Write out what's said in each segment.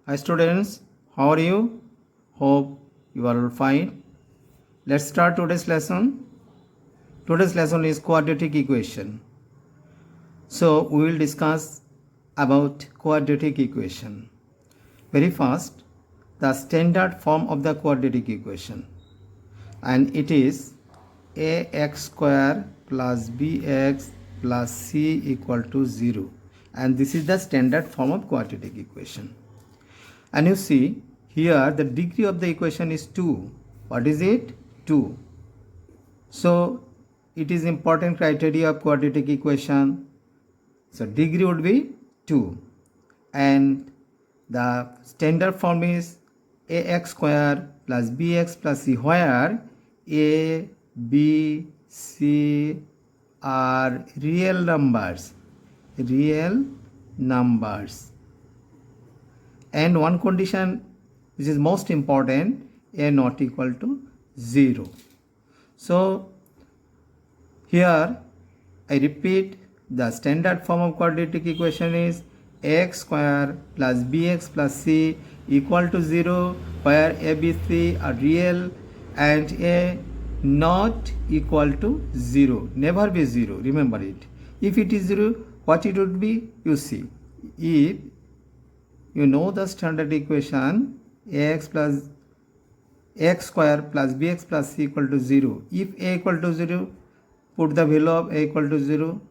Hi students, how are you? Hope you are all fine. Let's start today's lesson. Today's lesson is quadratic equation. So we will discuss about quadratic equation. Very first, the standard form of the quadratic equation, and it is ax square plus bx plus c equal to 0, and this is the standard form of quadratic equation. And you see here the degree of the equation is 2. What is it? 2. So it is important criteria of quadratic equation. So degree would be 2, and the standard form is ax square plus bx plus c, where a, b, c are real numbers. And one condition which is most important, a not equal to 0. So here I repeat, the standard form of quadratic equation is ax square plus bx plus c equal to 0, where a, b, c are real and a not equal to 0. Never be 0, remember it. If it is 0, what it would be? You see, if you know the standard equation ax square plus bx plus c equal to 0. If a equal to 0, put the value of a equal to 0.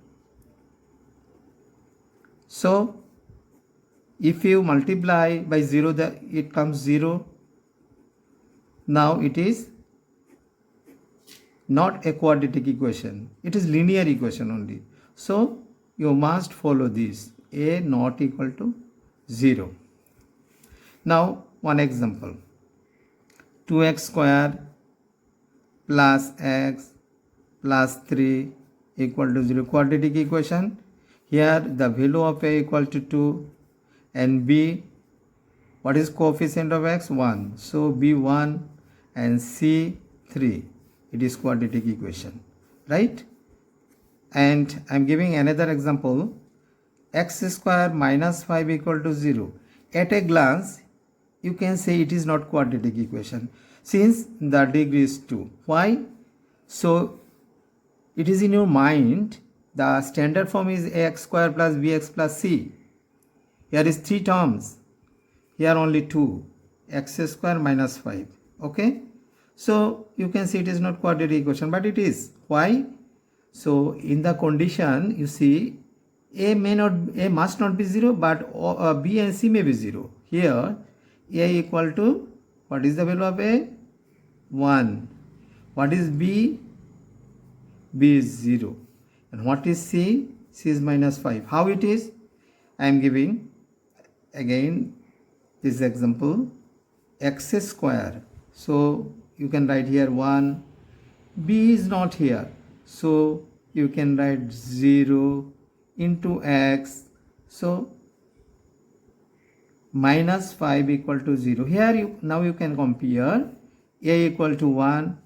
So if you multiply by 0, it comes 0. Now it is not a quadratic equation, it is linear equation only. So you must follow this, a not equal to 0. Now one example, 2x square plus x plus 3 equal to 0, quadratic equation. Here the value of a equal to 2, and b, what is coefficient of x? 1. So b 1 and c 3. It is quadratic equation, right? And I am giving another example, x square minus 5 equal to 0. At a glance you can say it is not quadratic equation, since the degree is 2. Why? So it is in your mind, the standard form is ax square plus bx plus c. Here is 3 terms, here only 2, x square minus 5. Okay, so you can see it is not quadratic equation, but it is. Why? So in the condition, you see, a must not be 0, but b and c may be 0. Here a equal to, what is the value of a? 1. What is b? B is 0. And what is c? C is minus 5. How it is? I am giving again this example, x square. So you can write here 1. B is not here, so you can write 0 into x. So minus 5 equal to 0. Here now you can compare a equal to 1,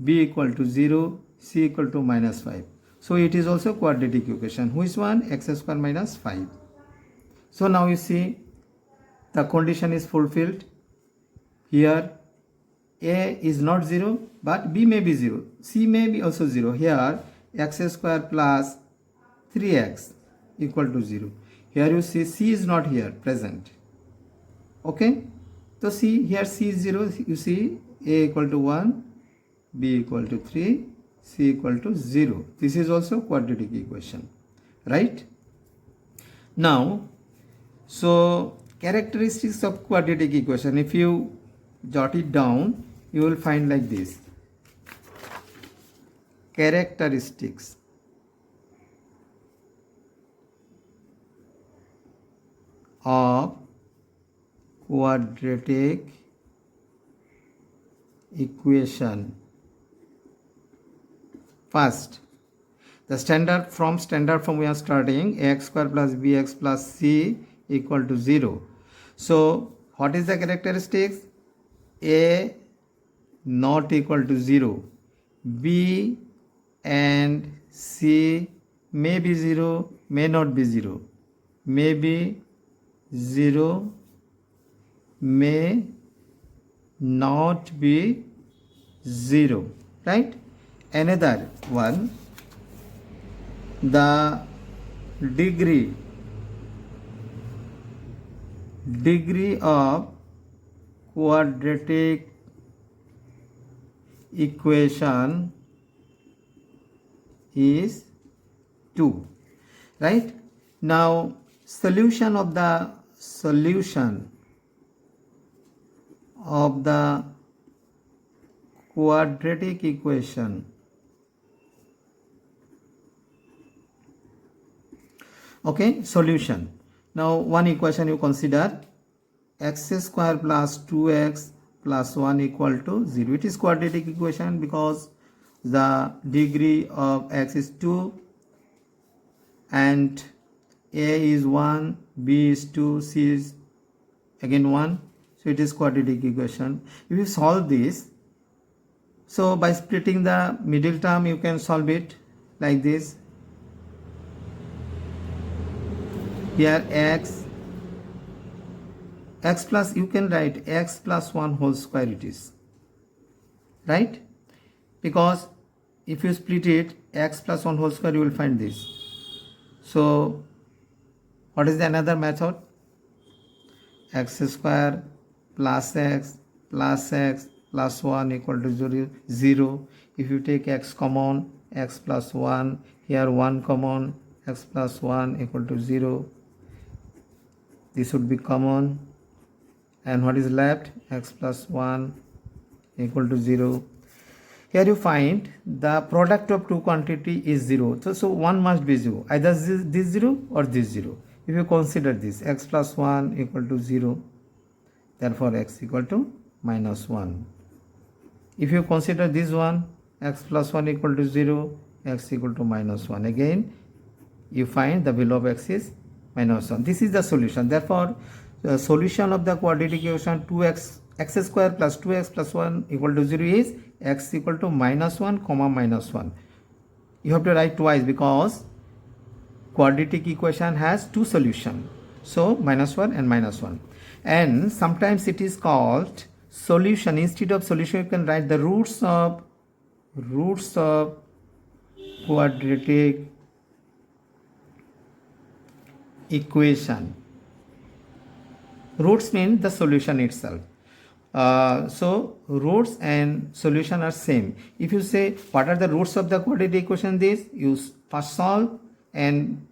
b equal to 0, c equal to minus 5. So it is also quadratic equation. Which one? X square minus 5. So now you see the condition is fulfilled. Here a is not 0, but b may be 0, c may be also 0. Here x square plus 3x equal to 0. Here you see c is not here present. Okay, so see here c is 0. You see a equal to 1, b equal to 3, c equal to 0. This is also quadratic equation, right? Now, so characteristics of quadratic equation, if you jot it down, you will find like this. Characteristics of quadratic equation. First, the standard form we are starting, ax square plus bx plus c equal to 0. So what is the characteristics? A not equal to 0, b and c may be 0, may not be 0, may be 0 may not be 0, right? Another one, the degree of quadratic equation is 2, right? Now solution of the quadratic equation, okay, solution. Now one equation you consider, x square plus 2x plus 1 equal to 0. It is quadratic equation because the degree of x is 2 and a is 1, b is 2, c is again 1. So it is quadratic equation. If you solve this, so by splitting the middle term you can solve it like this. Here x plus, you can write x plus 1 whole square it is, right? Because if you split it, x plus 1 whole square, you will find this. So what is the another method? X square plus x plus 1 equal to 0. If you take x common, x plus 1, here 1 common, x plus 1 equal to 0. This would be common. And what is left? X plus 1 equal to 0. Here you find the product of two quantity is 0. So 1 must be 0. Either this 0 or this 0. If you consider this, x plus 1 equal to 0. Therefore x equal to minus 1. If you consider this one, x plus 1 equal to 0, x equal to minus 1. Again, you find the value of x is minus 1. This is the solution. Therefore, the solution of the quadratic equation 2x square plus 2x plus 1 equal to 0 is x equal to minus 1 comma minus 1. You have to write twice because quadratic equation has two solutions. So minus 1 and minus 1. And sometimes it is called solution. Instead of solution, you can write the roots of quadratic equation. Roots mean the solution itself. So roots and solution are same. If you say what are the roots of the quadratic equation, this you first solve and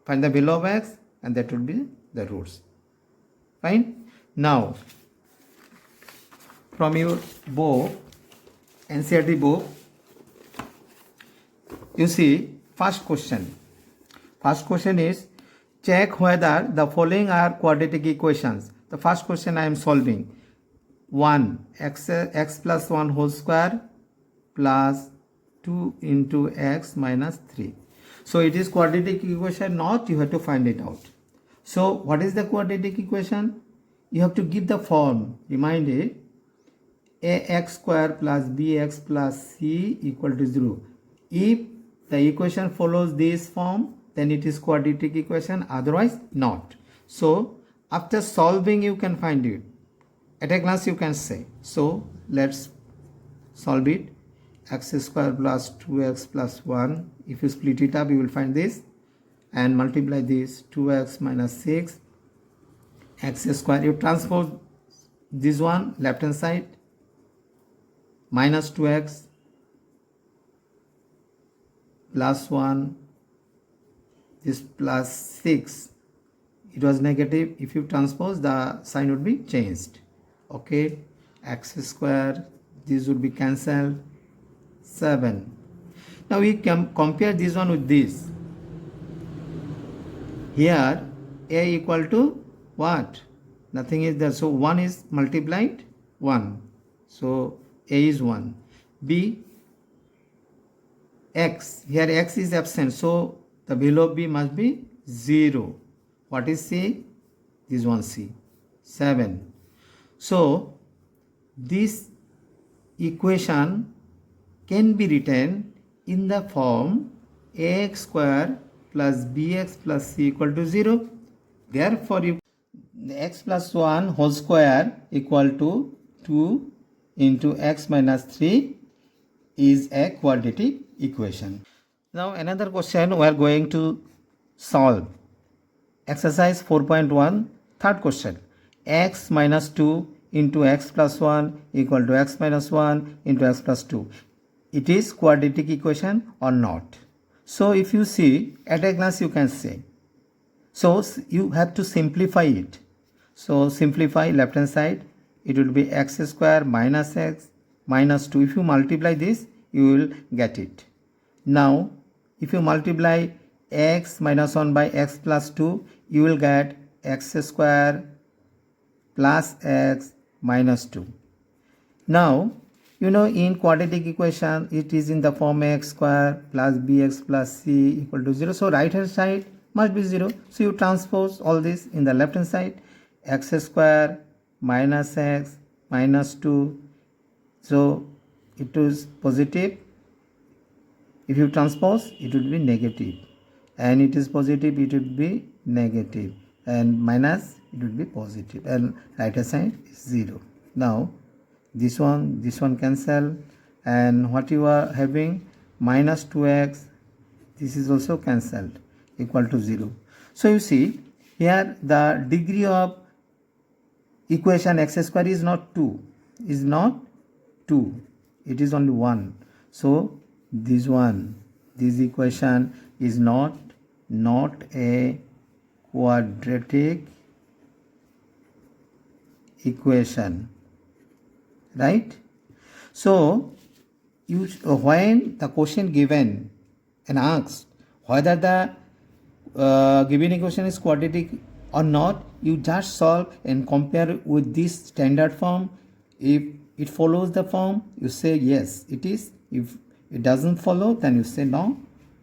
find the value of x, and that would be the roots. Fine. Now from your book, NCERT book, you see first question. First question is check whether the following are quadratic equations. The first question I am solving. 1 x plus 1 whole square plus 2 into x minus 3. So it is quadratic equation, not, you have to find it out. So what is the quadratic equation? You have to give the form. Remind it, ax square plus bx plus c equal to 0. If the equation follows this form, then it is quadratic equation, otherwise not. So after solving you can find it. At a glance you can say. So let's solve it. X square plus 2x plus 1. If you split it up, you will find this. And multiply this, 2x minus 6. X square, you transpose this one left hand side. Minus 2x plus 1. This plus 6. It was negative. If you transpose, the sign would be changed. Okay, x square, this would be cancelled, 7. Now we can compare this one with this. Here a equal to what? Nothing is there. So 1 is multiplied 1. So a is 1. B, x, here x is absent. So the value of b must be 0. What is c? This one c, 7. So this equation can be written in the form ax square plus bx plus c equal to 0. Therefore, the x plus 1 whole square equal to 2 into x minus 3 is a quadratic equation. Now another question we are going to solve. Exercise 4.1, third question. X minus 2 into x plus 1 equal to x minus 1 into x plus 2. It is quadratic equation or not? So if you see at a glance you can say. So you have to simplify it. So simplify left hand side. It will be x square minus x minus 2. If you multiply this, you will get it. Now if you multiply x minus 1 by x plus 2, you will get x square plus x minus 2. Now you know in quadratic equation it is in the form x square plus bx plus c equal to 0. So right hand side must be 0. So you transpose all this in the left hand side. X square minus x minus 2. So it is positive. If you transpose, it would be negative, and it is positive, it would be negative, and minus, it would be positive, and right hand side is 0. Now this one cancel, and what you are having minus 2x, this is also cancelled, equal to 0. So you see here the degree of equation x square is not 2, it is only 1. So this equation is not a quadratic equation, right? So you when the question given and asked whether the given equation is quadratic or not, you just solve and compare with this standard form. If it follows the form, you say yes, it is. If it doesn't follow, then you say no,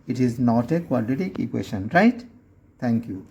it is not a quadratic equation, right? Thank you.